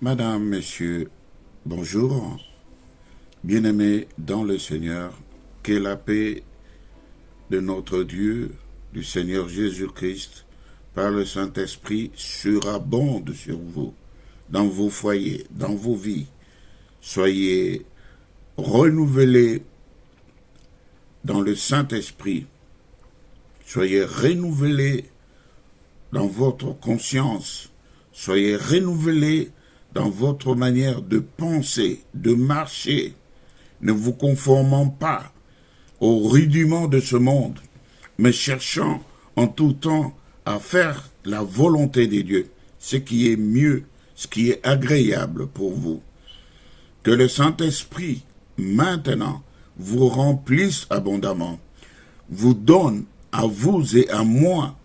Madame, Messieurs, bonjour. Bien-aimés dans le Seigneur, que la paix de notre Dieu, du Seigneur Jésus-Christ, par le Saint-Esprit, surabonde sur vous, dans vos foyers, dans vos vies. Soyez renouvelés dans le Saint-Esprit. Soyez renouvelés dans votre conscience. Soyez renouvelés dans votre manière de penser, de marcher, ne vous conformant pas aux rudiments de ce monde, mais cherchant en tout temps à faire la volonté de Dieu, ce qui est mieux, ce qui est agréable pour vous. Que le Saint-Esprit, maintenant, vous remplisse abondamment, vous donne à vous et à moi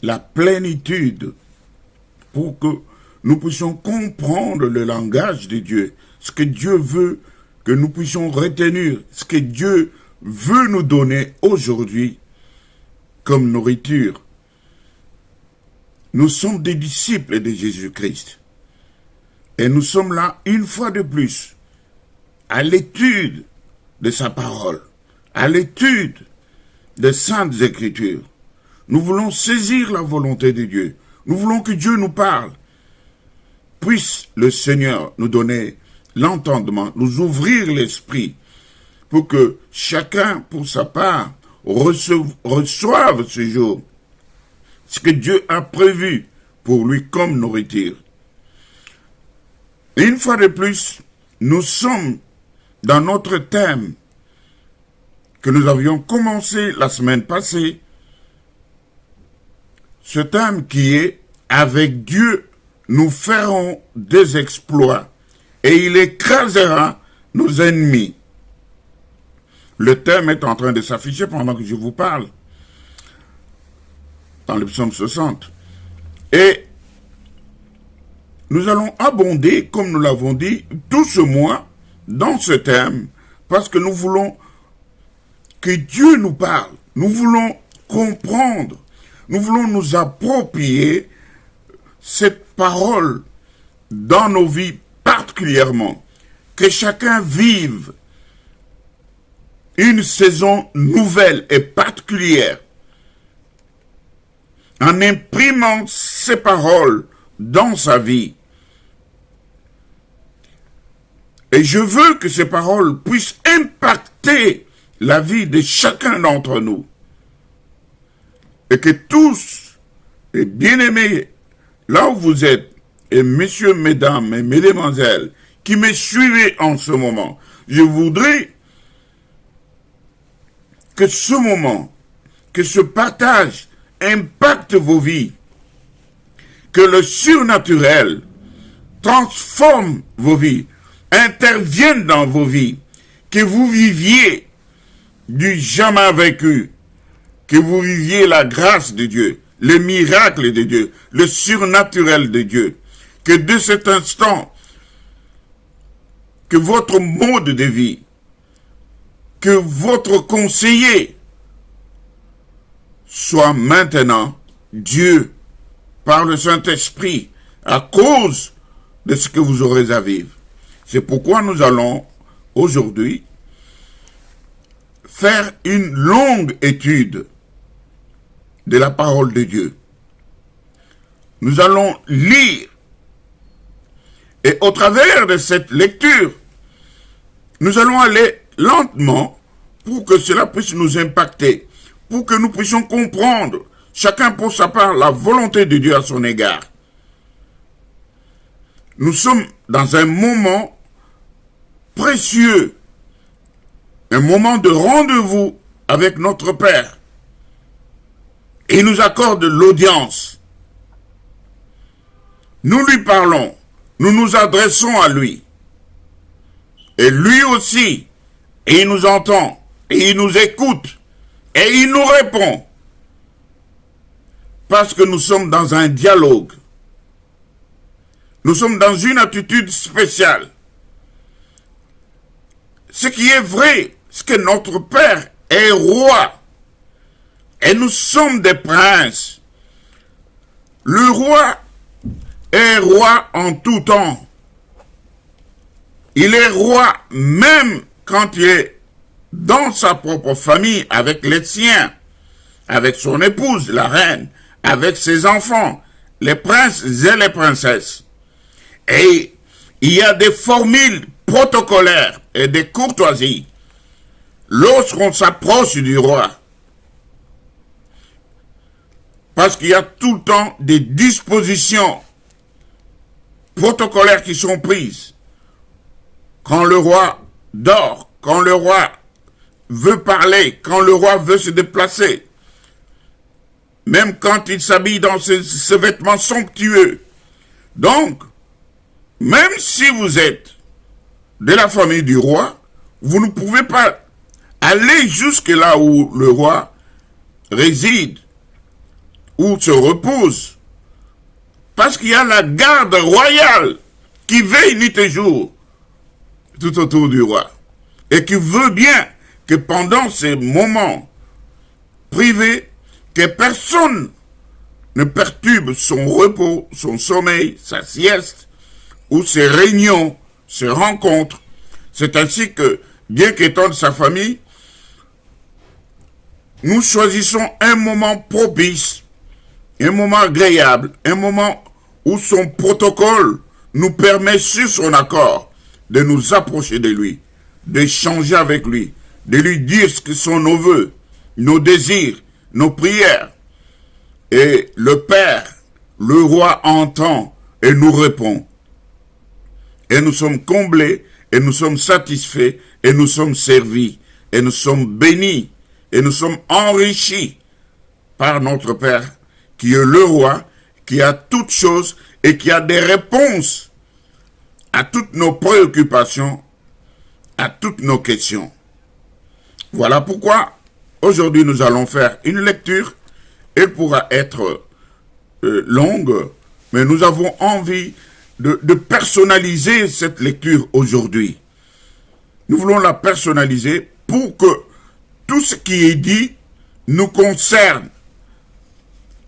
la plénitude pour que nous puissions comprendre le langage de Dieu, ce que Dieu veut que nous puissions retenir, ce que Dieu veut nous donner aujourd'hui comme nourriture. Nous sommes des disciples de Jésus-Christ. Et nous sommes là, une fois de plus, à l'étude de sa parole, à l'étude des Saintes Écritures. Nous voulons saisir la volonté de Dieu. Nous voulons que Dieu nous parle. Puisse le Seigneur nous donner l'entendement, nous ouvrir l'esprit, pour que chacun, pour sa part, reçoive ce jour ce que Dieu a prévu pour lui comme nourriture. Et une fois de plus, nous sommes dans notre thème que nous avions commencé la semaine passée, ce thème qui est « Avec Dieu, nous ferons des exploits et il écrasera nos ennemis ». Le thème est en train de s'afficher pendant que je vous parle dans le psaume 60. Et nous allons abonder, comme nous l'avons dit, tout ce mois dans ce thème, parce que nous voulons que Dieu nous parle. Nous voulons comprendre. Nous voulons nous approprier cette parole dans nos vies particulièrement. Que chacun vive une saison nouvelle et particulière en imprimant ces paroles dans sa vie. Et je veux que ces paroles puissent impacter la vie de chacun d'entre nous. Et que tous, les bien-aimés, là où vous êtes, et messieurs, mesdames et mesdemoiselles, qui me suivez en ce moment, je voudrais que ce moment, que ce partage impacte vos vies, que le surnaturel transforme vos vies, intervienne dans vos vies, que vous viviez du jamais vécu, que vous viviez la grâce de Dieu, le miracle de Dieu, le surnaturel de Dieu, que de cet instant, que votre mode de vie, que votre conseiller soit maintenant Dieu par le Saint-Esprit à cause de ce que vous aurez à vivre. C'est pourquoi nous allons aujourd'hui faire une longue étude de la parole de Dieu. Nous allons lire et au travers de cette lecture, nous allons aller lentement pour que cela puisse nous impacter, pour que nous puissions comprendre, chacun pour sa part, la volonté de Dieu à son égard. Nous sommes dans un moment précieux, un moment de rendez-vous avec notre Père. Et il nous accorde l'audience. Nous lui parlons, nous nous adressons à lui. Et lui aussi, et il nous entend, et il nous écoute, et il nous répond. Parce que nous sommes dans un dialogue. Nous sommes dans une attitude spéciale. Ce qui est vrai, c'est que notre Père est roi. Et nous sommes des princes. Le roi est roi en tout temps. Il est roi même quand il est dans sa propre famille, avec les siens, avec son épouse, la reine, avec ses enfants, les princes et les princesses. Et il y a des formules protocolaires et des courtoisies lorsqu'on s'approche du roi. Parce qu'il y a tout le temps des dispositions protocolaires qui sont prises. Quand le roi dort, quand le roi veut parler, quand le roi veut se déplacer, même quand il s'habille dans ce vêtement somptueux. Donc, même si vous êtes de la famille du roi, vous ne pouvez pas aller jusque là où le roi réside, où se repose, parce qu'il y a la garde royale qui veille nuit et jour tout autour du roi, et qui veut bien que pendant ces moments privés, que personne ne perturbe son repos, son sommeil, sa sieste, ou ses réunions, ses rencontres. C'est ainsi que, bien qu'étant de sa famille, nous choisissons un moment propice, un moment agréable, un moment où son protocole nous permet, sur son accord, de nous approcher de lui, d'échanger avec lui, de lui dire ce que sont nos vœux, nos désirs, nos prières. Et le Père, le roi entend et nous répond. Et nous sommes comblés, et nous sommes satisfaits, et nous sommes servis, et nous sommes bénis, et nous sommes enrichis par notre Père, qui est le roi, qui a toutes choses, et qui a des réponses à toutes nos préoccupations, à toutes nos questions. Voilà pourquoi aujourd'hui nous allons faire une lecture. Elle pourra être longue, mais nous avons envie de personnaliser cette lecture aujourd'hui. Nous voulons la personnaliser pour que tout ce qui est dit nous concerne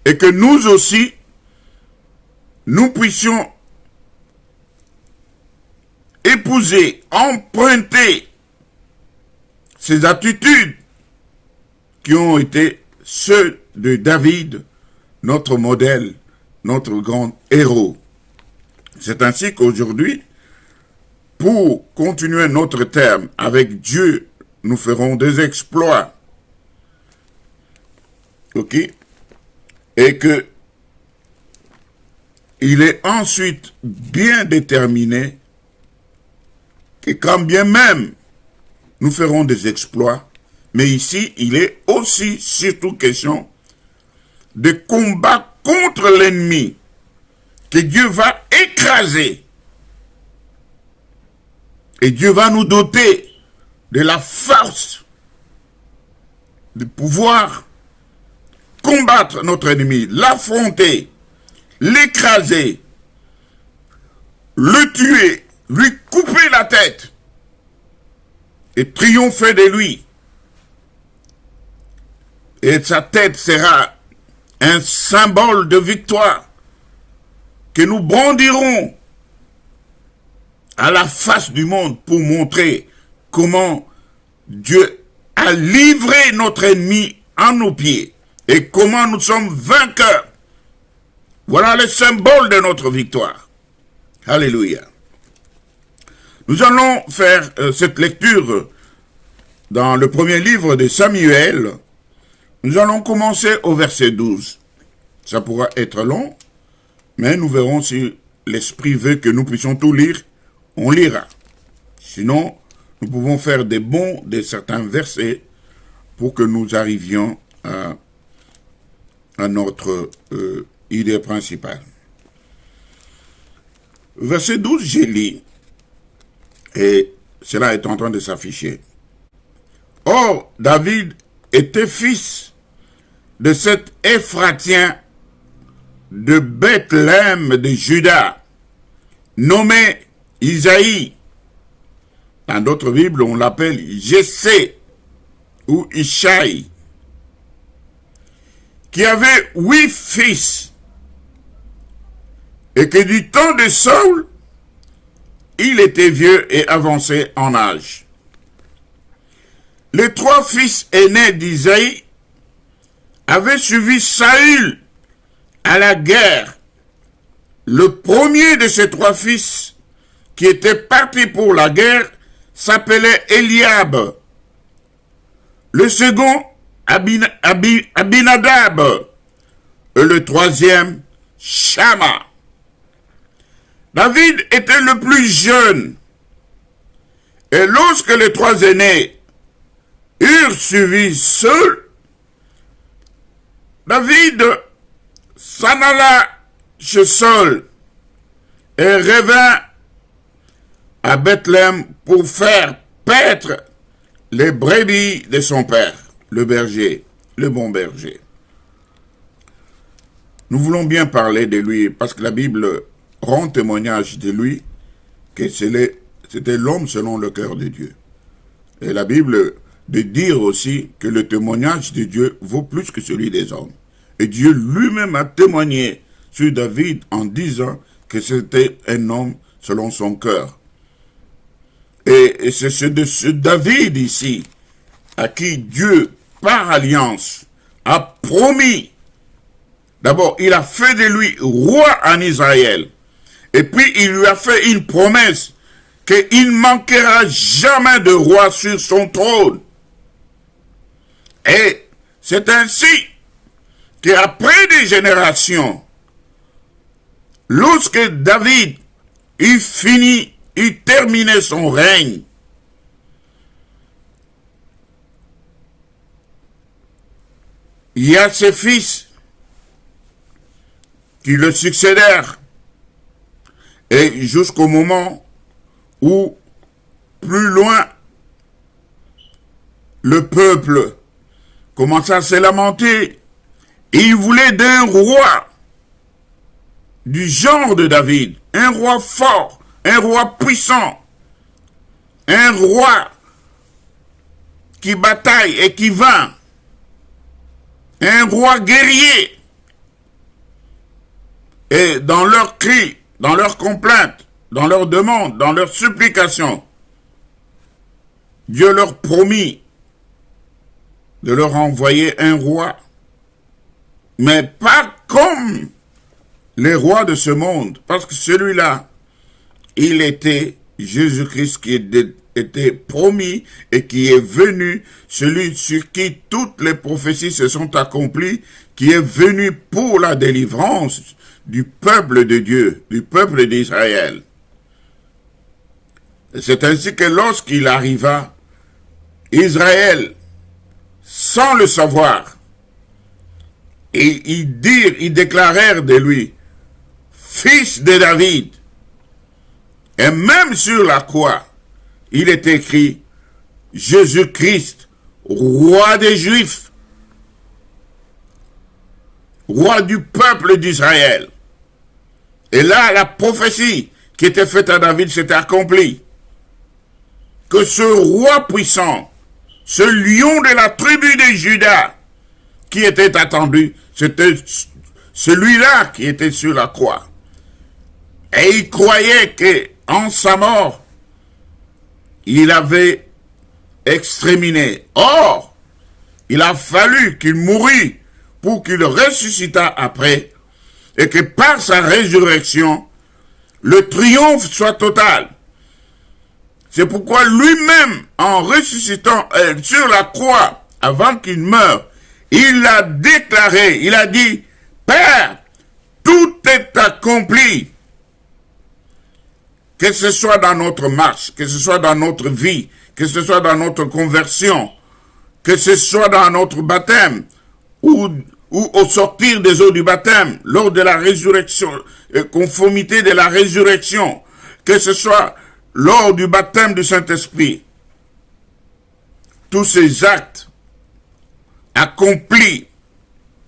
et que nous aussi, nous puissions épouser, emprunter ces attitudes qui ont été ceux de David, notre modèle, notre grand héros. C'est ainsi qu'aujourd'hui, pour continuer notre terme, avec Dieu, nous ferons des exploits. Ok? Et que il est ensuite bien déterminé que quand bien même nous ferons des exploits, mais ici, il est aussi surtout question de combat contre l'ennemi que Dieu va écraser. Et Dieu va nous doter de la force de pouvoir combattre notre ennemi, l'affronter, l'écraser, le tuer, lui couper la tête et triompher de lui. Et sa tête sera un symbole de victoire que nous brandirons à la face du monde pour montrer comment Dieu a livré notre ennemi à nos pieds et comment nous sommes vainqueurs. Voilà le symbole de notre victoire. Alléluia. Nous allons faire cette lecture dans le premier livre de Samuel. Nous allons commencer au verset 12. Ça pourra être long, mais nous verrons si l'Esprit veut que nous puissions tout lire, on lira. Sinon, nous pouvons faire des bons de certains versets pour que nous arrivions à notre idée principale. Verset 12, j'ai lu, et cela est en train de s'afficher. Or, David était fils de cet Éphratien de Bethléem de Juda, nommé Isaïe. Dans d'autres Bibles, on l'appelle Jessé ou Ishaï, qui avait 8 fils, et que du temps de Saul, il était vieux et avancé en âge. Les 3 fils aînés d'Isaïe avaient suivi Saül à la guerre. Le premier de ces 3 fils qui était parti pour la guerre s'appelait Eliab. Le second, Abinadab. Et le troisième, Shama. David était le plus jeune. Et lorsque les 3 aînés eurent suivi Saül, David s'en alla chez Saül et revint à Bethléem pour faire paître les brebis de son père, le berger, le bon berger. Nous voulons bien parler de lui parce que la Bible rend témoignage de lui que c'était l'homme selon le cœur de Dieu. Et la Bible de dire aussi que le témoignage de Dieu vaut plus que celui des hommes. Et Dieu lui-même a témoigné sur David en disant que c'était un homme selon son cœur. Et c'est ce David ici, à qui Dieu, par alliance, a promis. D'abord, il a fait de lui roi en Israël. Et puis, il lui a fait une promesse qu'il ne manquera jamais de roi sur son trône. Et c'est ainsi qu'après des générations, lorsque David eut terminé son règne, il y a ses fils qui le succédèrent. Et jusqu'au moment où, plus loin, le peuple commença à se lamenter. Et il voulait d'un roi du genre de David, un roi fort, un roi puissant, un roi qui bataille et qui vainc, un roi guerrier. Et dans leurs cris, dans leurs complaintes, dans leurs demandes, dans leurs supplications, Dieu leur promit de leur envoyer un roi, mais pas comme les rois de ce monde, parce que celui-là, il était Jésus-Christ qui était promis et qui est venu, celui sur qui toutes les prophéties se sont accomplies, qui est venu pour la délivrance du peuple de Dieu, du peuple d'Israël. C'est ainsi que lorsqu'il arriva, Israël, sans le savoir, et ils déclarèrent de lui, fils de David. Et même sur la croix, il est écrit, Jésus-Christ, roi des Juifs, roi du peuple d'Israël. Et là, la prophétie qui était faite à David s'était accomplie. Que ce roi puissant, ce lion de la tribu de Juda, qui était attendu, c'était celui-là qui était sur la croix. Et il croyait qu'en sa mort, il avait exterminé. Or, il a fallu qu'il mourût pour qu'il ressuscitât après, et que par sa résurrection, le triomphe soit total. C'est pourquoi lui-même, en ressuscitant sur la croix, avant qu'il meure, il a déclaré, il a dit, Père, tout est accompli. Que ce soit dans notre marche, que ce soit dans notre vie, que ce soit dans notre conversion, que ce soit dans notre baptême, ou au sortir des eaux du baptême, lors de la résurrection, conformité de la résurrection, que ce soit lors du baptême du Saint-Esprit. Tous ces actes accomplis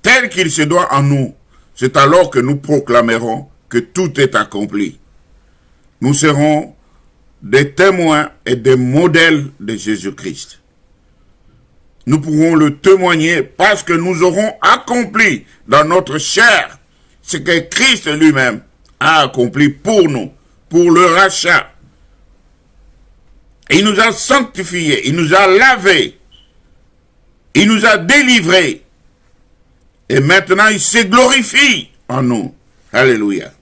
tels qu'il se doit en nous, c'est alors que nous proclamerons que tout est accompli. Nous serons des témoins et des modèles de Jésus-Christ. Nous pourrons le témoigner parce que nous aurons accompli dans notre chair ce que Christ lui-même a accompli pour nous, pour le rachat, Il nous a sanctifiés, il nous a lavés, il nous a délivrés. Et maintenant, il se glorifie en nous. Alléluia.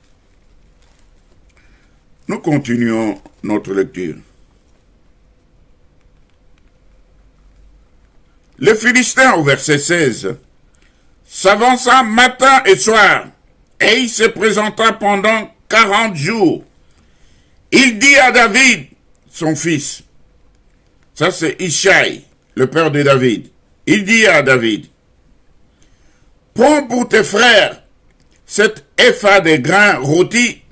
Nous continuons notre lecture. Les Philistins, au verset 16, s'avança matin et soir, et il se présenta pendant 40 jours. Il dit à David, son fils, ça c'est Ishaï, le père de David, il dit à David, prends pour tes frères cet épha de grains rôtis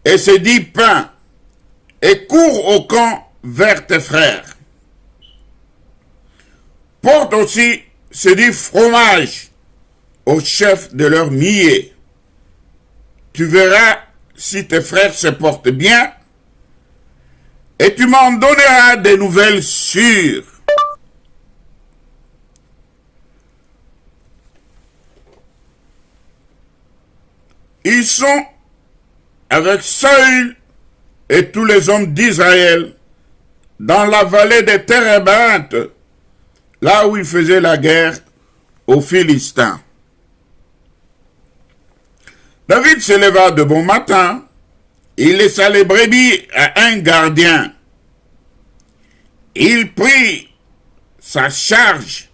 et ces 10 pains, et cours au camp vers tes frères. Porte aussi ces 10 fromages au chef de leur milliers. Tu verras si tes frères se portent bien, et tu m'en donneras des nouvelles sûres. Ils sont avec Saül et tous les hommes d'Israël dans la vallée des Térébintes, là où il faisait la guerre aux Philistins. David se leva de bon matin, il laissa les brebis à un gardien. Il prit sa charge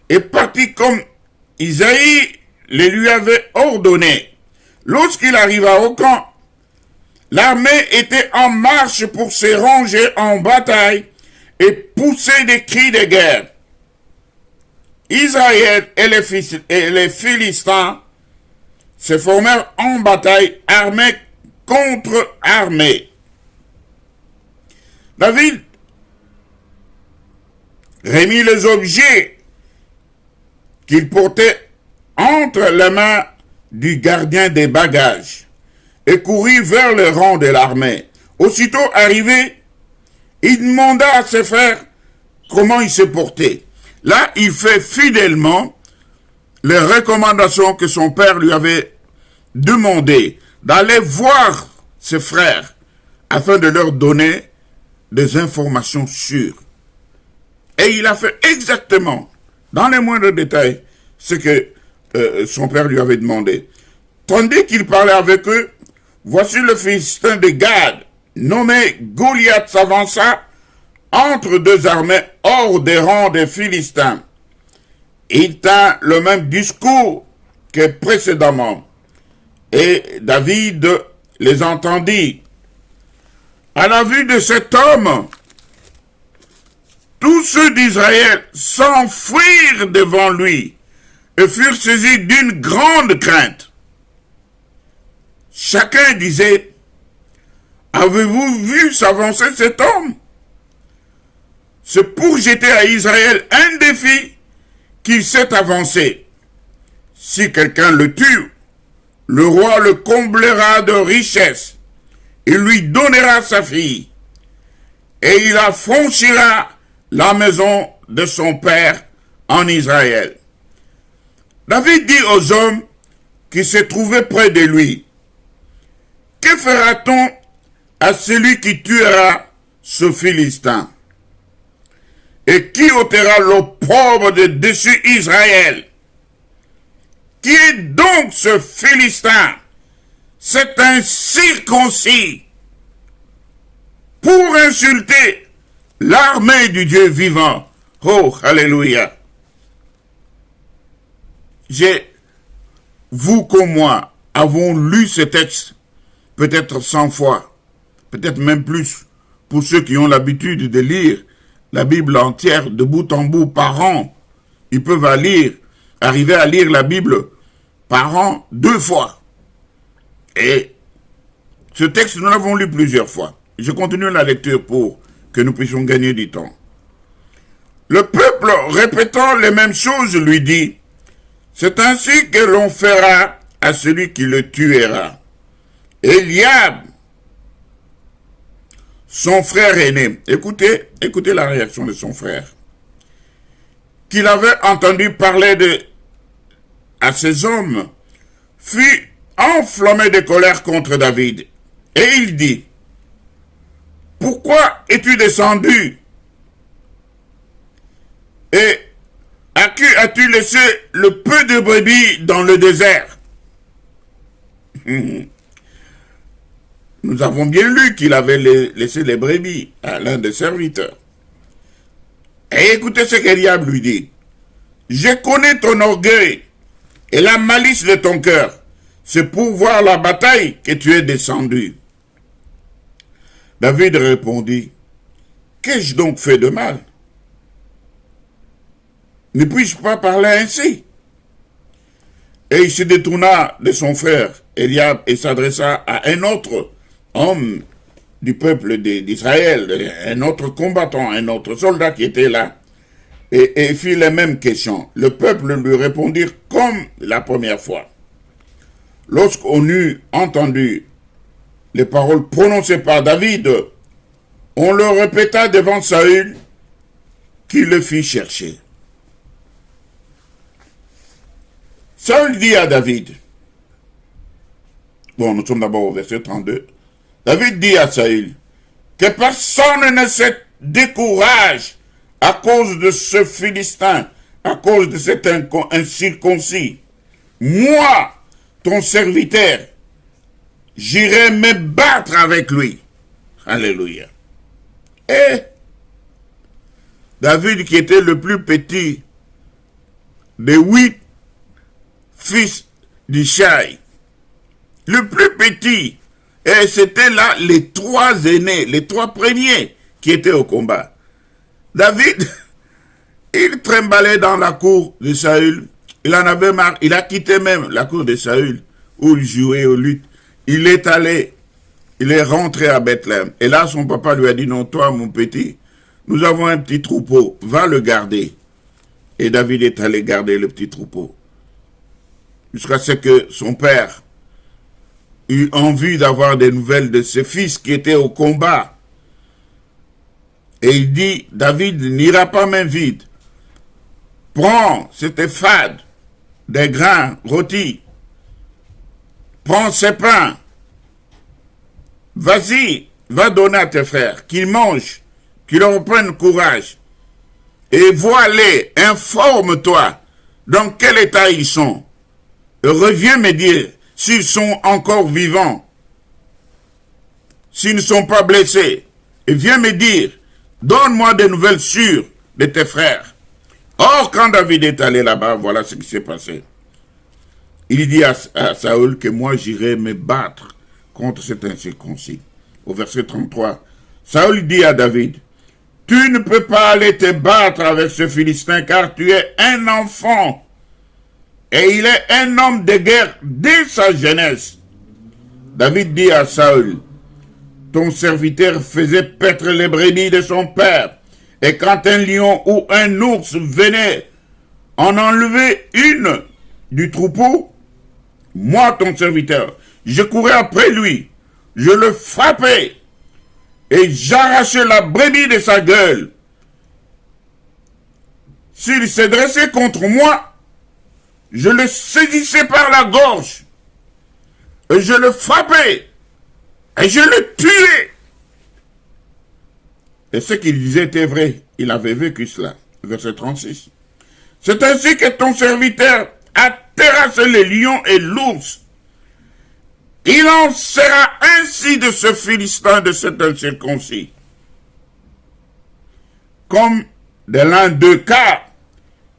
et partit comme Isaïe le lui avait ordonné. Lorsqu'il arriva au camp, l'armée était en marche pour se ranger en bataille et pousser des cris de guerre. Israël et les Philistins se formèrent en bataille, armée contre armée. David remit les objets qu'il portait entre les mains du gardien des bagages et courut vers le rang de l'armée. Aussitôt arrivé, il demanda à ses frères comment il se portait. Là, il fait fidèlement les recommandations que son père lui avait demandées, d'aller voir ses frères afin de leur donner des informations sûres. Et il a fait exactement, dans les moindres détails, ce que son père lui avait demandé. Tandis qu'il parlait avec eux, voici le Philistin de Gad, nommé Goliath, s'avança entre deux armées hors des rangs des Philistins. Il tint le même discours que précédemment. Et David les entendit. À la vue de cet homme, tous ceux d'Israël s'enfuirent devant lui et furent saisis d'une grande crainte. Chacun disait, « Avez-vous vu s'avancer cet homme? C'est pour jeter à Israël un défi qu'il s'est avancé. Si quelqu'un le tue, le roi le comblera de richesses. Il lui donnera sa fille, et il affranchira la maison de son père en Israël. » David dit aux hommes qui se trouvaient près de lui, « Que fera-t-on à celui qui tuera ce Philistin? Et qui ôtera l'opprobre de dessus Israël? Qui est donc ce Philistin? C'est un circoncis pour insulter l'armée du Dieu vivant. » Oh, alléluia. Vous comme moi avons lu ce texte peut-être 100 fois, peut-être même plus, pour ceux qui ont l'habitude de lire la Bible entière de bout en bout par an. Ils peuvent arriver à lire la Bible par an 2 fois. Et ce texte, nous l'avons lu plusieurs fois. Je continue la lecture pour que nous puissions gagner du temps. Le peuple, répétant les mêmes choses, lui dit, « C'est ainsi que l'on fera à celui qui le tuera. » Eliab, son frère aîné, écoutez la réaction de son frère, qu'il avait entendu parler à ces hommes, fut enflammé de colère contre David. Et il dit, « pourquoi es-tu descendu? Et à qui as-tu laissé le peu de brebis dans le désert? Nous avons bien lu qu'il avait laissé les brebis à l'un des serviteurs. Et écoutez ce qu'Eliab lui dit. Je connais ton orgueil et la malice de ton cœur. C'est pour voir la bataille que tu es descendu. David répondit, qu'ai-je donc fait de mal? Ne puis-je pas parler ainsi? Et il se détourna de son frère Eliab et s'adressa à un autre homme du peuple d'Israël, un autre combattant, un autre soldat qui était là, et fit les mêmes questions. Le peuple lui répondit comme la première fois. Lorsqu'on eut entendu les paroles prononcées par David, on le répéta devant Saül, qui le fit chercher. Saül dit à David, bon, nous sommes d'abord au verset 32, David dit à Saül, que personne ne se décourage à cause de ce Philistin, à cause de cet incirconcis. Moi, ton serviteur, j'irai me battre avec lui. Alléluia. Et David, qui était le plus petit des 8 fils d'Ishaï, le plus petit, et c'était là les 3 aînés, les 3 premiers qui étaient au combat. David, il trimballait dans la cour de Saül, il en avait marre, il a quitté même la cour de Saül, où il jouait aux luttes. Il est allé, il est rentré à Bethléem. Et là, son papa lui a dit, non, toi, mon petit, nous avons un petit troupeau, va le garder. Et David est allé garder le petit troupeau. Jusqu'à ce que son père eut envie d'avoir des nouvelles de ses fils qui étaient au combat. Et il dit, David n'ira pas main vide. Prends cette éphode, des grains rôtis. Prends ces pains. Vas-y, va donner à tes frères, qu'ils mangent, qu'ils reprennent courage. Et vois-les, informe-toi dans quel état ils sont. Et reviens me dire s'ils sont encore vivants, s'ils ne sont pas blessés. Et viens me dire, donne-moi des nouvelles sûres de tes frères. Or, quand David est allé là-bas, voilà ce qui s'est passé. Il dit à Saül que moi j'irai me battre contre cet incirconcis. Au verset 33, Saül dit à David, tu ne peux pas aller te battre avec ce Philistin car tu es un enfant et il est un homme de guerre dès sa jeunesse. David dit à Saül, ton serviteur faisait paître les brebis de son père et quand un lion ou un ours venait en enlever une du troupeau, moi, ton serviteur, je courais après lui, je le frappais et j'arrachais la brebis de sa gueule. S'il s'est dressé contre moi, je le saisissais par la gorge et je le frappais et je le tuais. Et ce qu'il disait était vrai, il avait vécu cela. Verset 36. C'est ainsi que ton serviteur a terrassé les lions et l'ours. Il en sera ainsi de ce Philistin, de cet incirconcis. Comme de l'un d'eux, car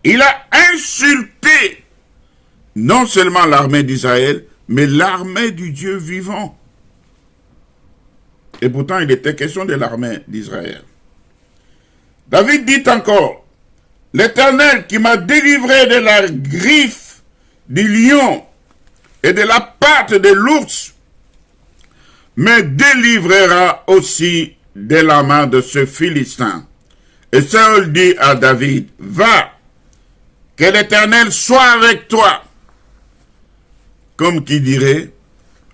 il a insulté non seulement l'armée d'Israël, mais l'armée du Dieu vivant. Et pourtant, il était question de l'armée d'Israël. David dit encore, l'Éternel qui m'a délivré de la griffe du lion et de la patte de l'ours, me délivrera aussi de la main de ce Philistin. Et Saül dit à David, va, que l'Éternel soit avec toi. Comme qui dirait,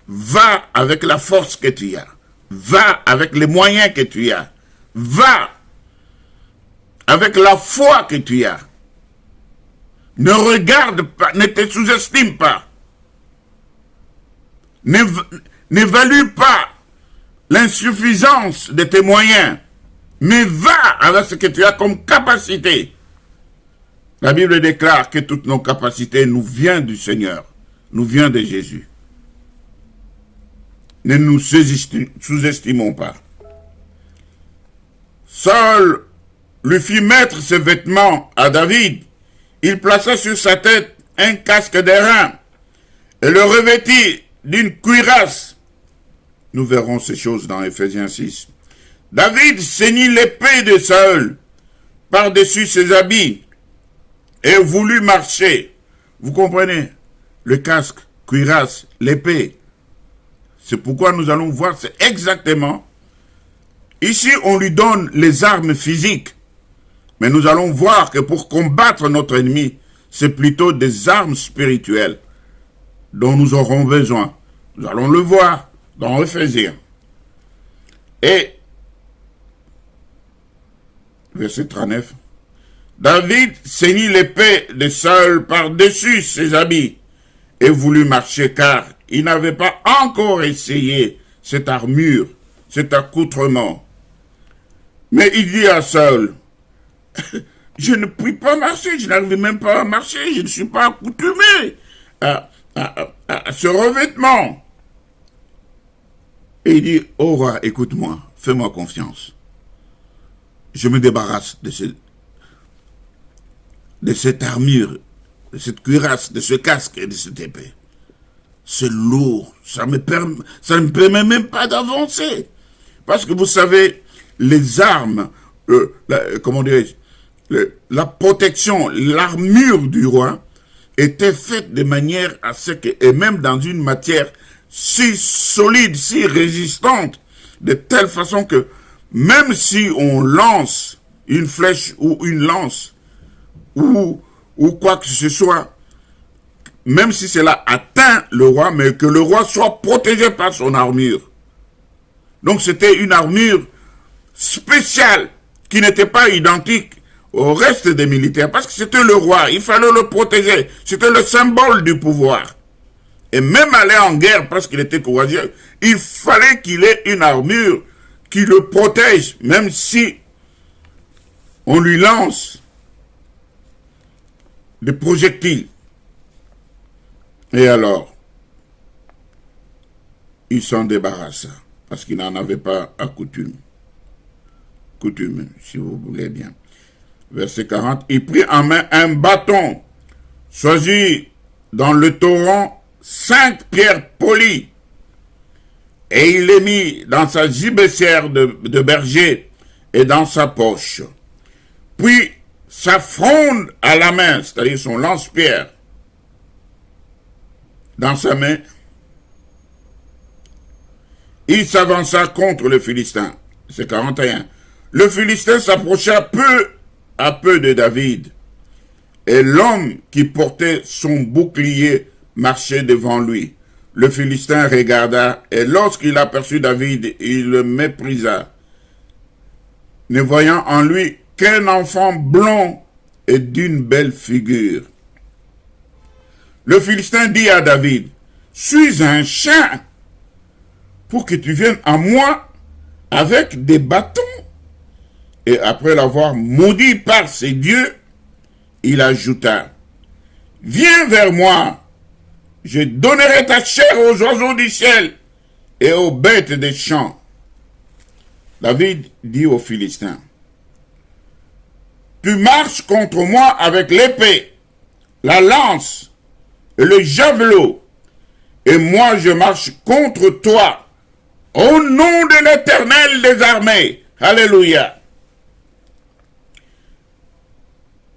va avec la force que tu as, va avec les moyens que tu as, va avec la foi que tu as. Ne regarde pas, ne te sous-estime pas. N'évalue pas l'insuffisance de tes moyens, mais va avec ce que tu as comme capacité. La Bible déclare que toutes nos capacités nous viennent du Seigneur, nous viennent de Jésus. Ne nous sous-estimons pas. Saul lui fit mettre ses vêtements à David. Il plaça sur sa tête un casque d'airain et le revêtit d'une cuirasse. Nous verrons ces choses dans Éphésiens 6. David ceignit l'épée de Saül par-dessus ses habits et voulut marcher. Vous comprenez? Le casque, cuirasse, l'épée. C'est pourquoi nous allons voir, c'est exactement. Ici, on lui donne les armes physiques. Mais nous allons voir que pour combattre notre ennemi, c'est plutôt des armes spirituelles dont nous aurons besoin. Nous allons le voir dans Éphésiens. Et, verset 39, David ceignit l'épée de Saül par-dessus ses habits et voulut marcher car il n'avait pas encore essayé cette armure, cet accoutrement. Mais il dit à Saül, je ne puis pas marcher, je n'arrive même pas à marcher, je ne suis pas accoutumé à ce revêtement. Et il dit, oh roi, écoute-moi, fais-moi confiance. Je me débarrasse de cette armure, de cette cuirasse, de ce casque et de cette épée. C'est lourd, ça ne me permet même pas d'avancer. Parce que vous savez, les armes, comment dirais-je, la protection, l'armure du roi était faite de manière à ce que, et même dans une matière si solide, si résistante, de telle façon que même si on lance une flèche ou une lance ou quoi que ce soit, même si cela atteint le roi, mais que le roi soit protégé par son armure. Donc c'était une armure spéciale qui n'était pas identique au reste des militaires, parce que c'était le roi, il fallait le protéger, c'était le symbole du pouvoir. Et même aller en guerre, parce qu'il était courageux, il fallait qu'il ait une armure qui le protège, même si on lui lance des projectiles. Et alors, il s'en débarrassa, parce qu'il n'en avait pas à coutume, si vous voulez bien. Verset 40, il prit en main un bâton, choisi dans le torrent 5 pierres polies, et il les mit dans sa gibecière de berger et dans sa poche. Puis sa fronde à la main, c'est-à-dire son lance-pierre, dans sa main, il s'avança contre le Philistin. C'est 41. Le Philistin s'approcha peu à peu de David, et l'homme qui portait son bouclier marchait devant lui. Le Philistin regarda, et lorsqu'il aperçut David, il le méprisa, ne voyant en lui qu'un enfant blond et d'une belle figure. Le Philistin dit à David, « Suis un chien pour que tu viennes à moi avec des bâtons. » Et après l'avoir maudit par ses dieux, il ajouta, « Viens vers moi, je donnerai ta chair aux oiseaux du ciel et aux bêtes des champs. » David dit aux Philistins, « Tu marches contre moi avec l'épée, la lance et le javelot, et moi je marche contre toi, au nom de l'Éternel des armées. » Alléluia.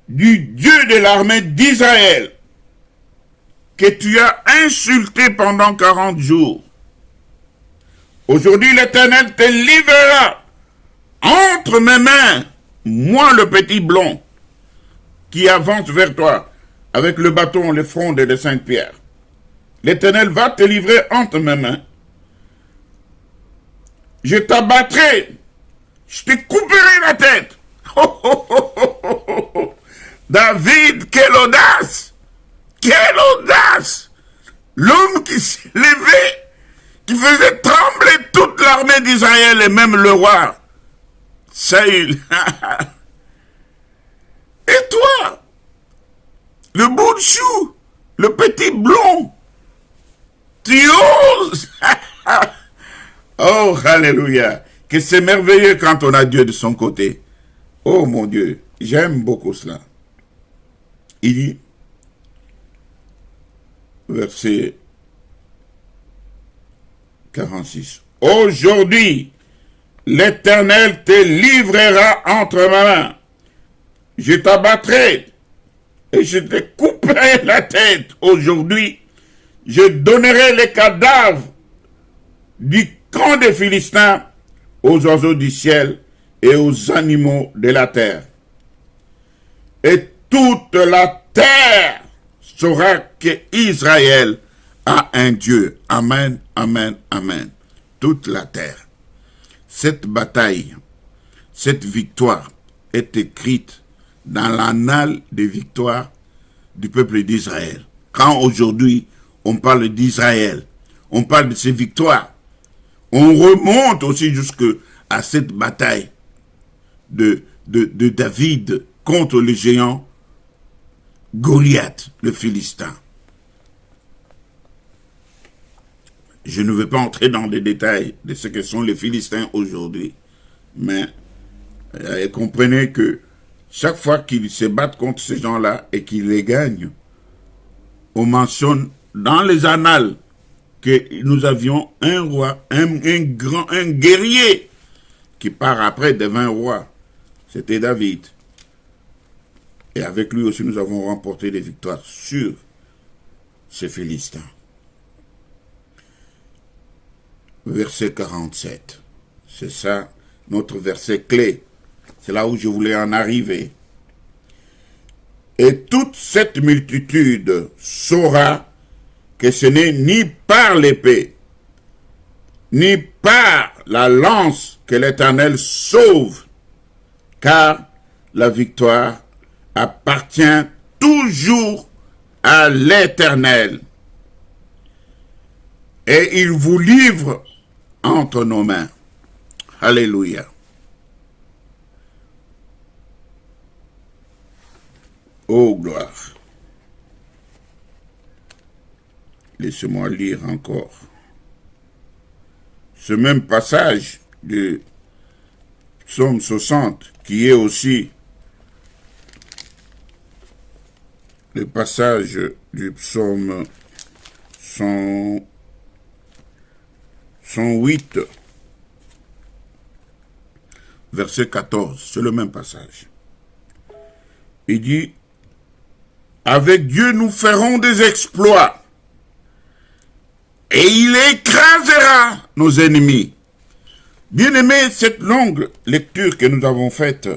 Du Dieu de l'armée d'Israël, que tu as insulté pendant 40 jours. Aujourd'hui, l'Éternel te livrera entre mes mains, moi le petit blond, qui avance vers toi, avec le bâton, les frondes et les 5 pierres. L'Éternel va te livrer entre mes mains. Je t'abattrai, je te couperai la tête. Oh, oh, oh, oh, oh, oh. David, quelle audace! Quelle audace! L'homme qui s'est levé, qui faisait trembler toute l'armée d'Israël et même le roi Saül. Et toi, le bout de chou, le petit blond, tu oses. Oh, alléluia. Que c'est merveilleux quand on a Dieu de son côté. Oh mon Dieu, j'aime beaucoup cela. Il dit, verset 46. Aujourd'hui, l'Éternel te livrera entre ma main. Je t'abattrai et je te couperai la tête. Aujourd'hui, je donnerai les cadavres du camp des Philistins aux oiseaux du ciel et aux animaux de la terre. Et toute la terre saura que Israël a un Dieu. Amen, amen, amen. Toute la terre. Cette bataille, cette victoire est écrite dans l'annale des victoires du peuple d'Israël. Quand aujourd'hui on parle d'Israël, on parle de ses victoires, on remonte aussi jusqu'à cette bataille de David contre le géant Goliath, le Philistin. Je ne vais pas entrer dans les détails de ce que sont les Philistins aujourd'hui, mais comprenez que chaque fois qu'ils se battent contre ces gens-là et qu'ils les gagnent, on mentionne dans les annales que nous avions un roi, un guerrier qui par après devint roi. C'était David. Et avec lui aussi, nous avons remporté des victoires sur ces Philistins. Verset 47. C'est ça, notre verset clé. C'est là où je voulais en arriver. Et toute cette multitude saura que ce n'est ni par l'épée, ni par la lance que l'Éternel sauve, car la victoire appartient toujours à l'Éternel. Et il vous livre entre nos mains. Alléluia. Oh, gloire. Laissez-moi lire encore. Ce même passage de Psaume 60, qui est aussi le passage du Psaume 108, verset 14, c'est le même passage. Il dit, avec Dieu nous ferons des exploits, et il écrasera nos ennemis. Bien aimé, cette longue lecture que nous avons faite,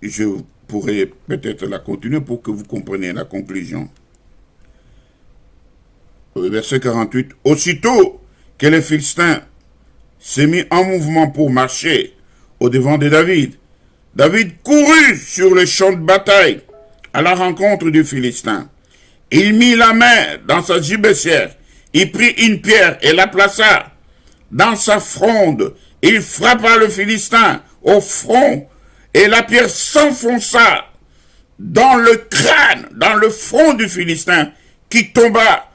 je pourrais peut-être la continuer pour que vous compreniez la conclusion. Verset 48, aussitôt que les Philistins s'est mis en mouvement pour marcher au-devant de David, David courut sur le champ de bataille à la rencontre du Philistin. Il mit la main dans sa gibecière, il prit une pierre et la plaça dans sa fronde. Il frappa le Philistin au front et la pierre s'enfonça dans le crâne, dans le front du Philistin qui tomba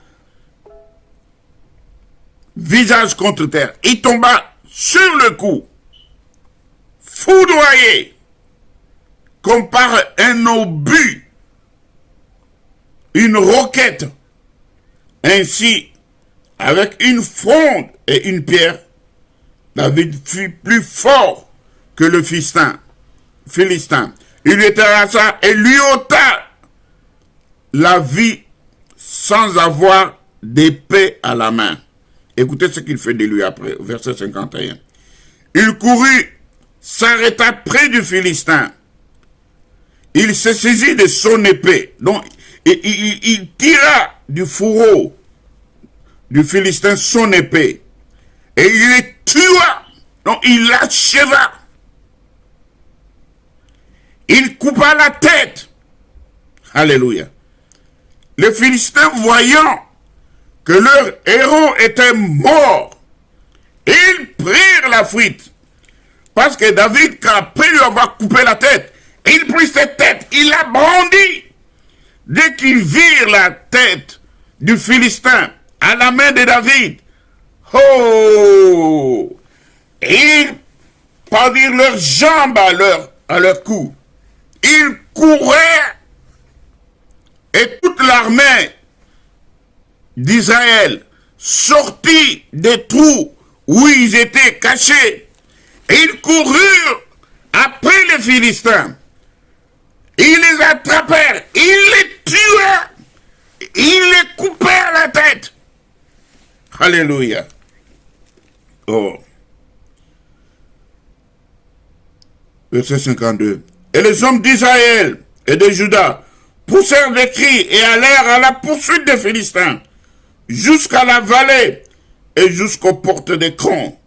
visage contre terre. Il tomba sur le cou, foudroyé, comme par un obus, une roquette. Ainsi, avec une fronde et une pierre, David fut plus fort que le Philistin. Il lui terrassa et lui ôta la vie sans avoir d'épée à la main. Écoutez ce qu'il fait de lui après, verset 51. Il courut, s'arrêta près du Philistin. Il se saisit de son épée. Donc, il tira du fourreau du Philistin son épée. Et il les tua. Donc, il l'acheva. Il coupa la tête. Alléluia. Les Philistins, voyant que leur héros était mort, Ils prirent la fuite. Parce que David, après lui avoir coupé la tête, il prit cette tête, il la brandit. Dès qu'ils virent la tête du Philistin à la main de David, oh, ils pendirent leurs jambes à leur cou. Ils couraient et toute l'armée d'Israël sortit des trous où ils étaient cachés. Et ils coururent après les Philistins. Ils les attrapèrent, ils les tuèrent, ils les coupèrent la tête. Alléluia. Oh. Verset 52. Et les hommes d'Israël et de Juda poussèrent des cris et allèrent à la poursuite des Philistins jusqu'à la vallée et jusqu'aux portes d'Écron.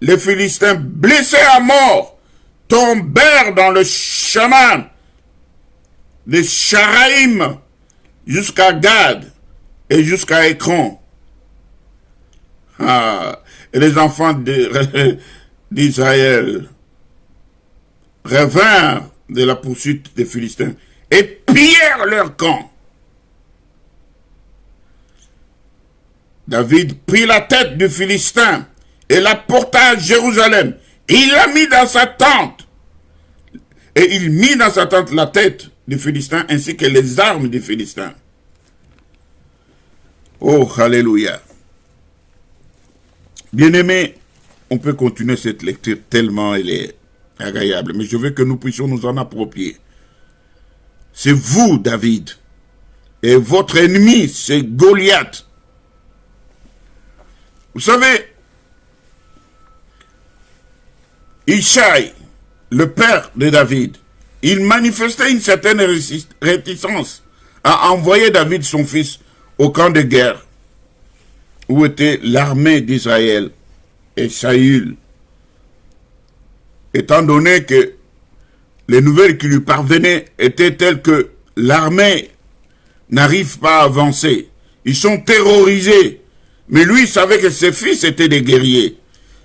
Les Philistins blessés à mort tombèrent dans le chemin de Sharaïm jusqu'à Gad et jusqu'à Écron. Et les enfants d'Israël revinrent de la poursuite des Philistins et pillèrent leur camp. David prit la tête du Philistin et la porta à Jérusalem. Il la mit dans sa tente. Et il mit dans sa tente la tête du Philistin ainsi que les armes du Philistin. Oh, alléluia. Bien-aimés, on peut continuer cette lecture tellement elle est agréable, mais je veux que nous puissions nous en approprier. C'est vous, David, et votre ennemi, c'est Goliath. Vous savez, Ishaï, le père de David, il manifestait une certaine réticence à envoyer David, son fils, au camp de guerre, où était l'armée d'Israël et Saül. Étant donné que les nouvelles qui lui parvenaient étaient telles que l'armée n'arrive pas à avancer. Ils sont terrorisés. Mais lui, il savait que ses fils étaient des guerriers.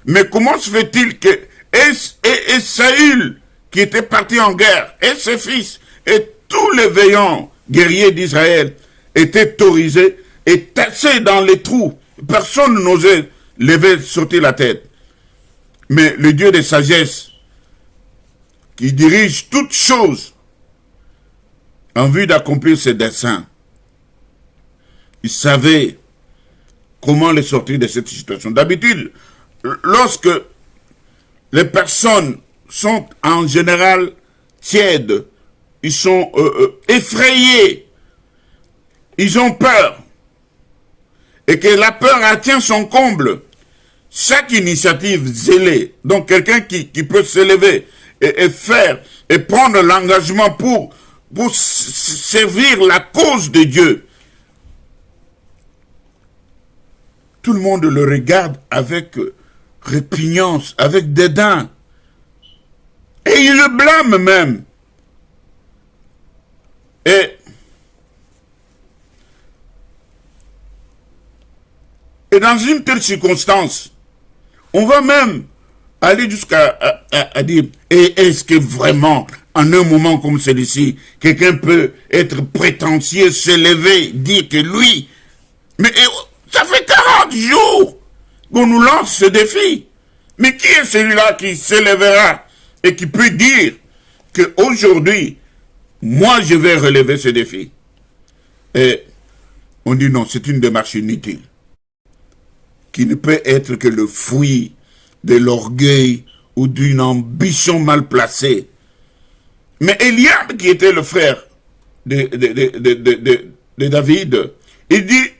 Mais comment se fait-il que et Saül, qui était parti en guerre, et ses fils, et tous les veillants guerriers d'Israël étaient terrorisés et tassés dans les trous. Personne n'osait sortir la tête. Mais le Dieu de sagesse, qui dirige toutes choses en vue d'accomplir ses desseins, il savait comment les sortir de cette situation. D'habitude, lorsque les personnes sont en général tièdes, ils sont effrayés, ils ont peur, et que la peur atteint son comble, chaque initiative zélée, donc quelqu'un qui peut s'élever et faire et prendre l'engagement pour servir la cause de Dieu, tout le monde le regarde avec répugnance, avec dédain. Et il le blâme même. Et dans une telle circonstance, on va même aller jusqu'à à dire, et est-ce que vraiment, en un moment comme celui-ci, quelqu'un peut être prétentieux, s'élever, dire que lui, mais ça fait 40 jours qu'on nous lance ce défi. Mais qui est celui-là qui s'élèvera et qui peut dire qu'aujourd'hui, moi je vais relever ce défi? Et on dit non, c'est une démarche inutile, qui ne peut être que le fruit de l'orgueil ou d'une ambition mal placée. Mais Eliab, qui était le frère de David, il dit,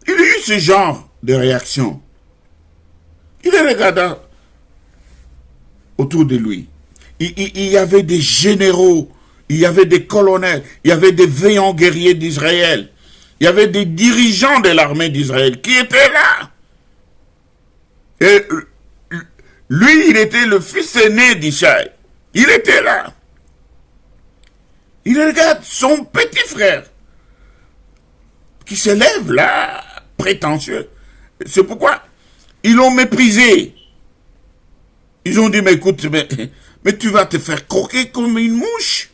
il a eu ce genre de réaction. Il regarda autour de lui. Il y avait des généraux, il y avait des colonels, il y avait des veillants guerriers d'Israël, il y avait des dirigeants de l'armée d'Israël qui étaient là. Et lui, il était le fils aîné d'Ishaï. Il était là. Il regarde son petit frère qui se lève là, prétentieux. C'est pourquoi ils l'ont méprisé. Ils ont dit, mais écoute, mais tu vas te faire croquer comme une mouche.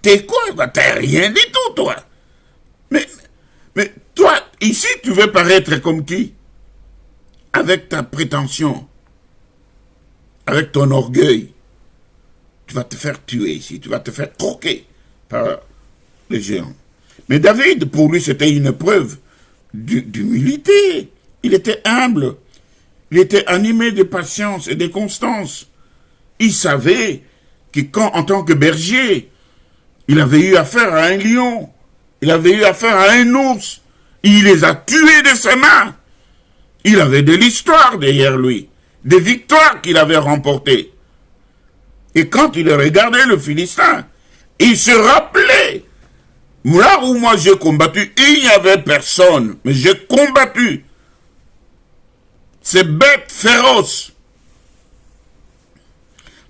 T'es quoi? T'es rien du tout, toi. Mais toi, ici, tu veux paraître comme qui? Avec ta prétention, avec ton orgueil. Tu vas te faire tuer ici, tu vas te faire croquer par les géants. Mais David, pour lui, c'était une preuve d'humilité. Il était humble. Il était animé de patience et de constance. Il savait que quand, en tant que berger, il avait eu affaire à un lion, il avait eu affaire à un ours, il les a tués de ses mains. Il avait de l'histoire derrière lui, des victoires qu'il avait remportées. Et quand il regardait le Philistin, il se rappelait, là où moi j'ai combattu, il n'y avait personne, mais j'ai combattu ces bêtes féroces.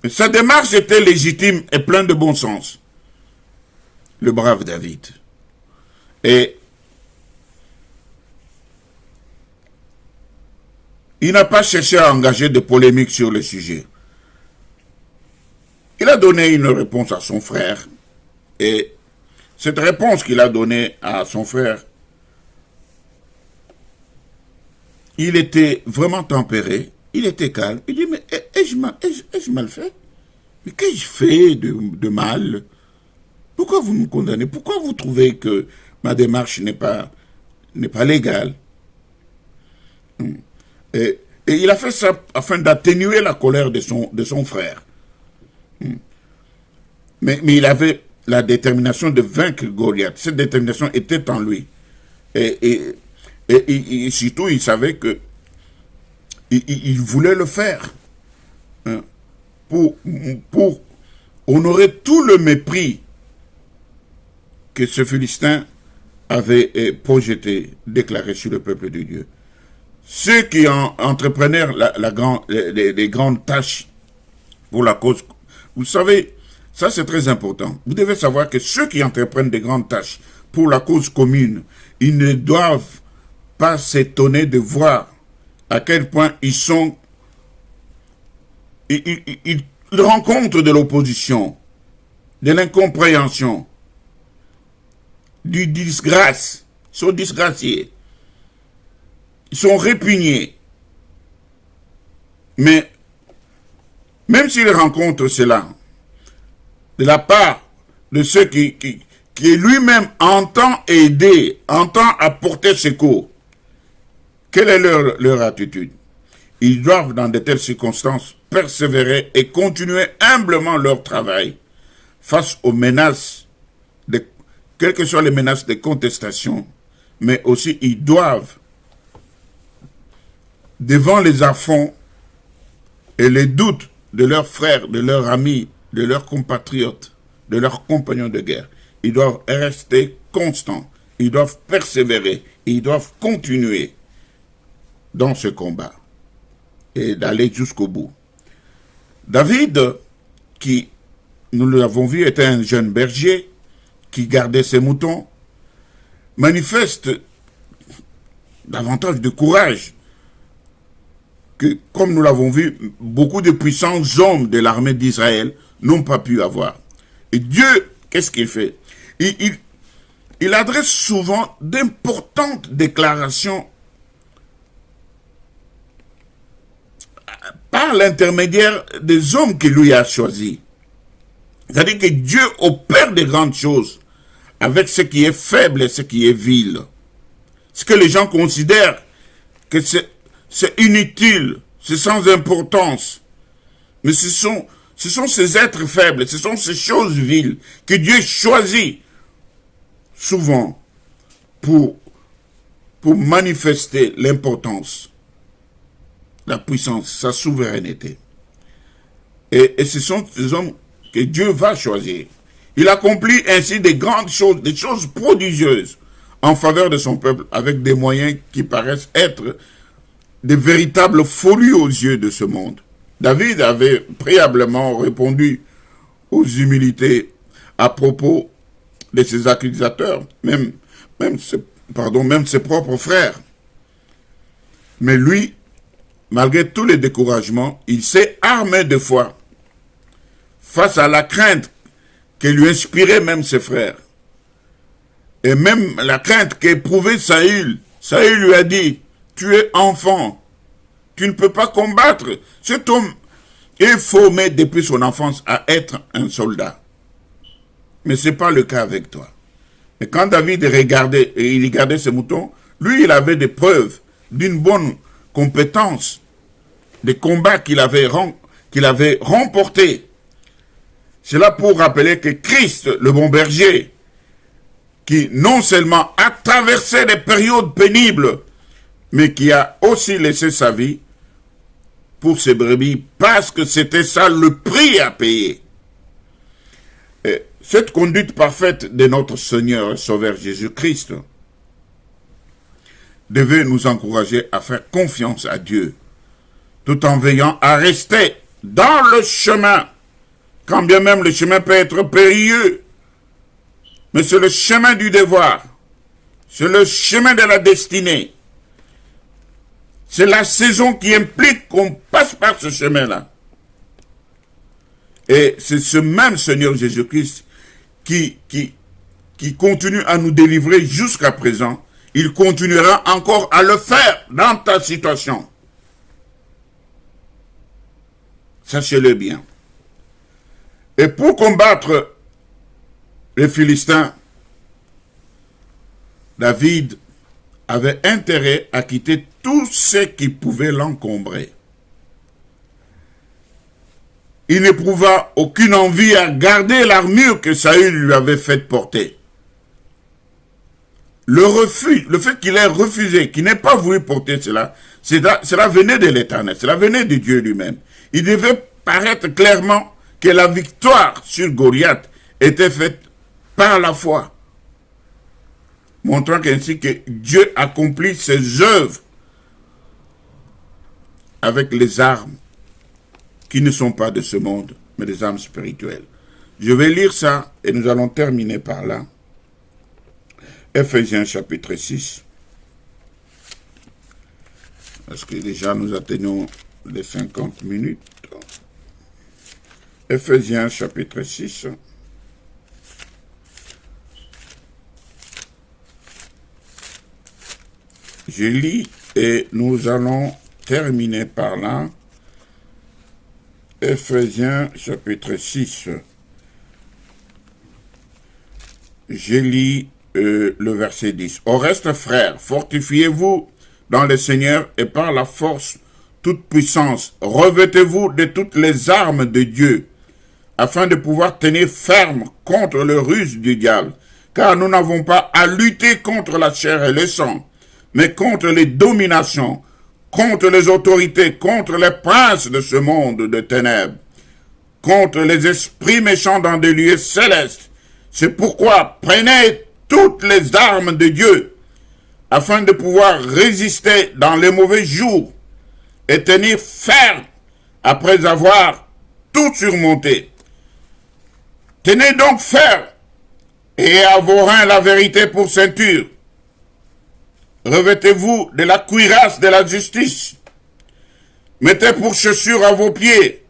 Mais sa démarche était légitime et pleine de bon sens. Le brave David. Et il n'a pas cherché à engager de polémiques sur le sujet. Il a donné une réponse à son frère. Et cette réponse qu'il a donnée à son frère, il était vraiment tempéré, il était calme. Il dit, mais ai-je mal fait? Mais qu'ai-je fait de mal? Pourquoi vous me condamnez? Pourquoi vous trouvez que ma démarche n'est pas légale? Et il a fait ça afin d'atténuer la colère de son frère. Mais il avait la détermination de vaincre Goliath. Cette détermination était en lui. Et surtout, il savait que il voulait le faire, hein, pour honorer tout le mépris que ce Philistin avait projeté, déclaré sur le peuple de Dieu. Ceux qui entreprenaient les grandes tâches pour la cause, vous savez, ça c'est très important. Vous devez savoir que ceux qui entreprennent des grandes tâches pour la cause commune, ils ne doivent pas s'étonner de voir à quel point ils rencontrent de l'opposition, de l'incompréhension, du disgrâce. Ils sont disgraciés. Ils sont répugnés. Mais même s'ils rencontrent cela, de la part de ceux qui lui-même entend aider, entend apporter secours, quelle est leur attitude? Ils doivent, dans de telles circonstances, persévérer et continuer humblement leur travail face aux menaces, quelles que soient les menaces de contestation, mais aussi ils doivent, devant les affronts et les doutes de leurs frères, de leurs amis, de leurs compatriotes, de leurs compagnons de guerre, ils doivent rester constants, ils doivent persévérer, ils doivent continuer dans ce combat et d'aller jusqu'au bout. David, qui, nous l'avons vu, était un jeune berger qui gardait ses moutons, manifeste davantage de courage que, comme nous l'avons vu, beaucoup de puissants hommes de l'armée d'Israël n'ont pas pu avoir. Et Dieu, qu'est-ce qu'il fait? Il adresse souvent d'importantes déclarations par l'intermédiaire des hommes qu'il lui a choisis. C'est-à-dire que Dieu opère de grandes choses avec ce qui est faible et ce qui est vil. Ce que les gens considèrent que c'est inutile, c'est sans importance. Mais ce sont ces êtres faibles, ce sont ces choses viles que Dieu choisit souvent pour manifester l'importance, la puissance, sa souveraineté. Et ce sont ces hommes que Dieu va choisir. Il accomplit ainsi des grandes choses, des choses prodigieuses en faveur de son peuple avec des moyens qui paraissent être de véritables folies aux yeux de ce monde. David avait préalablement répondu aux humilités à propos de ses accusateurs, même ses propres frères. Mais lui, malgré tous les découragements, il s'est armé de foi face à la crainte que lui inspiraient même ses frères. Et même la crainte qu'éprouvait Saül. Saül lui a dit, tu es enfant, tu ne peux pas combattre. Cet homme est formé depuis son enfance à être un soldat. Mais ce n'est pas le cas avec toi. Et quand David regardait, et il regardait ses moutons, lui, il avait des preuves d'une bonne compétence, des combats qu'il avait remportés. C'est là pour rappeler que Christ, le bon berger, qui non seulement a traversé des périodes pénibles, mais qui a aussi laissé sa vie pour ses brebis, parce que c'était ça le prix à payer. Et cette conduite parfaite de notre Seigneur et Sauveur Jésus-Christ devait nous encourager à faire confiance à Dieu, tout en veillant à rester dans le chemin, quand bien même le chemin peut être périlleux, mais c'est le chemin du devoir, c'est le chemin de la destinée, c'est la saison qui implique qu'on passe par ce chemin-là. Et c'est ce même Seigneur Jésus-Christ qui continue à nous délivrer jusqu'à présent. Il continuera encore à le faire dans ta situation. Sachez-le bien. Et pour combattre les Philistins, David avait intérêt à quitter tout ce qui pouvait l'encombrer. Il n'éprouva aucune envie à garder l'armure que Saül lui avait fait porter. Le fait qu'il ait refusé, qu'il n'ait pas voulu porter cela, cela venait de l'Éternel, cela venait de Dieu lui-même. Il devait paraître clairement que la victoire sur Goliath était faite par la foi, montrant qu'ainsi que Dieu accomplit ses œuvres avec les armes qui ne sont pas de ce monde, mais des armes spirituelles. Je vais lire ça et nous allons terminer par là. Ephésiens chapitre 6. Parce que déjà nous atteignons les 50 minutes. Ephésiens chapitre 6. Je lis et nous allons terminer par là. Ephésiens chapitre 6. Je lis le verset 10. Au reste, frères, fortifiez-vous dans le Seigneur et par la force toute puissance. Revêtez-vous de toutes les armes de Dieu, afin de pouvoir tenir ferme contre le ruse du diable. Car nous n'avons pas à lutter contre la chair et le sang, mais contre les dominations, contre les autorités, contre les princes de ce monde de ténèbres, contre les esprits méchants dans des lieux célestes. C'est pourquoi prenez toutes les armes de Dieu, afin de pouvoir résister dans les mauvais jours et tenir ferme après avoir tout surmonté. Tenez donc ferme et à vos reins la vérité pour ceinture. Revêtez-vous de la cuirasse de la justice. Mettez pour chaussures à vos pieds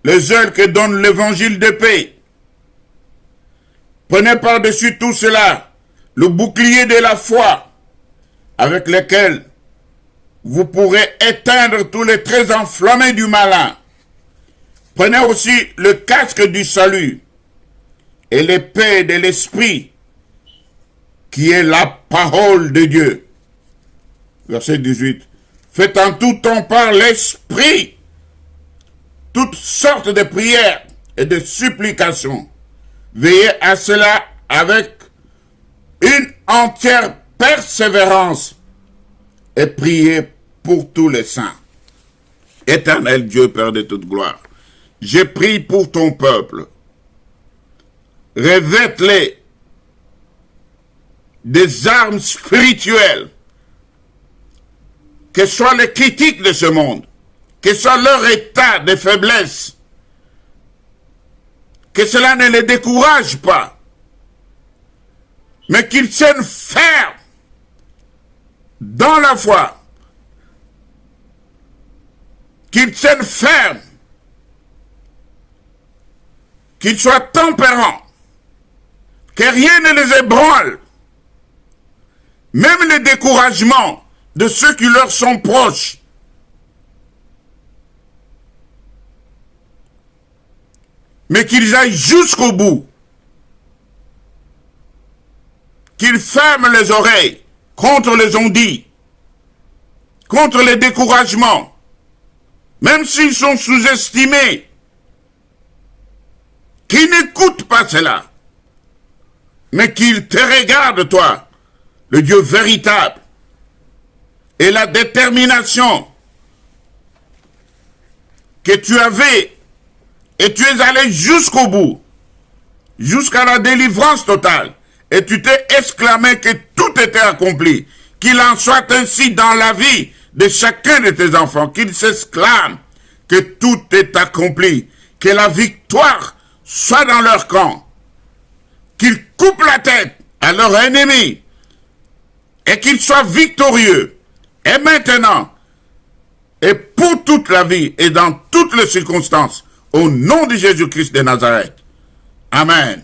les ailes que donne l'évangile de paix. Prenez par-dessus tout cela le bouclier de la foi, avec lequel vous pourrez éteindre tous les traits enflammés du malin. Prenez aussi le casque du salut et l'épée de l'esprit, qui est la parole de Dieu. Verset 18. Faites en tout temps par l'esprit toutes sortes de prières et de supplications. Veillez à cela avec une entière persévérance et priez pour tous les saints. Éternel Dieu, Père de toute gloire, je prie pour ton peuple. Revête-les des armes spirituelles, que soient les critiques de ce monde, que soit leur état de faiblesse, que cela ne les décourage pas, mais qu'ils tiennent ferme dans la foi, qu'ils tiennent ferme, qu'ils soient tempérants, que rien ne les ébranle, même le découragement de ceux qui leur sont proches. Mais qu'ils aillent jusqu'au bout, qu'ils ferment les oreilles contre les ondits, contre les découragements, même s'ils sont sous-estimés, qu'ils n'écoutent pas cela, mais qu'ils te regardent, toi, le Dieu véritable, et la détermination que tu avais, et tu es allé jusqu'au bout, jusqu'à la délivrance totale, et tu t'es exclamé que tout était accompli, qu'il en soit ainsi dans la vie de chacun de tes enfants, qu'ils s'exclament que tout est accompli, que la victoire soit dans leur camp, qu'ils coupent la tête à leur ennemi, et qu'ils soient victorieux, et maintenant, et pour toute la vie, et dans toutes les circonstances, au nom de Jésus-Christ de Nazareth. Amen.